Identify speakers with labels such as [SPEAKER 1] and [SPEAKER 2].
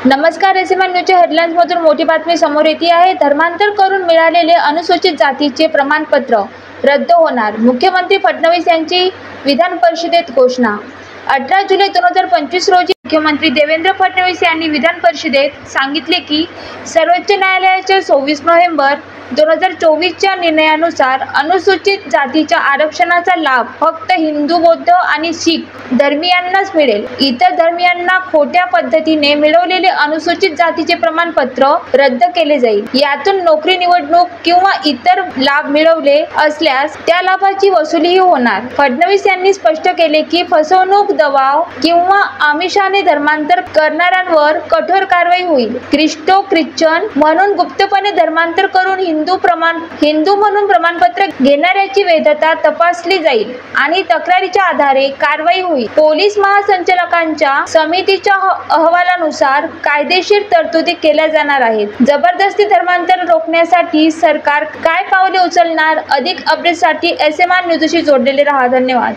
[SPEAKER 1] नमस्कार. एसएमएन न्यूजच्या हेडलाईन्समधून मोठी बातमी समोर येते आहे. धर्मांतर करून मिळालेले अनुसूचित जातीचे प्रमाणपत्र रद्द होणार. मुख्यमंत्री फडणवीस यांची विधान परिषदेत घोषणा. 18 जुलै 2025 रोजी मुख्यमंत्री देवेंद्र फडणवीस यांनी विधान परिषदेत सांगितले की सर्वोच्च न्यायालयाच्या 24 नोव्हेंबर 2024च्या निर्णयानुसार अनुसूचित जातीच्या आरक्षणाचा लाभ फक्त हिंदू, बौद्ध आणि शीख धर्मीयांनाच मिळेल. इतर धर्मीयांना खोट्या पद्धतीने मिळवलेले अनुसूचित जातीचे प्रमाणपत्र रद्द केले जाईल. यातून नोकरी, निवडणूक किंवा इतर लाभ मिळवले असल्यास त्या लाभाची वसुलीही होणार. फडणवीस यांनी स्पष्ट केले की फसवणूक, दबाव किंवा आमिषाने धर्मांतर करणाऱ्यांवर कठोर कारवाई होईल. ख्रिश्चन म्हणून गुप्तपणे धर्मांतर करून हिंदू म्हणून प्रमाणपत्र घेणाऱ्याची वैधता तपासली जाईल आणि तक्रारीच्या आधारे कारवाई होईल. पोलीस महासंचालकांच्या समितीच्या अहवालानुसार कायदेशीर तरतुदी केल्या जाणार आहेत. जबरदस्ती धर्मांतर रोखण्यासाठी सरकार काय पावले उचलणार? अधिक अपडेटसाठी एसएमएन न्यूजशी जोडलेले रहा. धन्यवाद.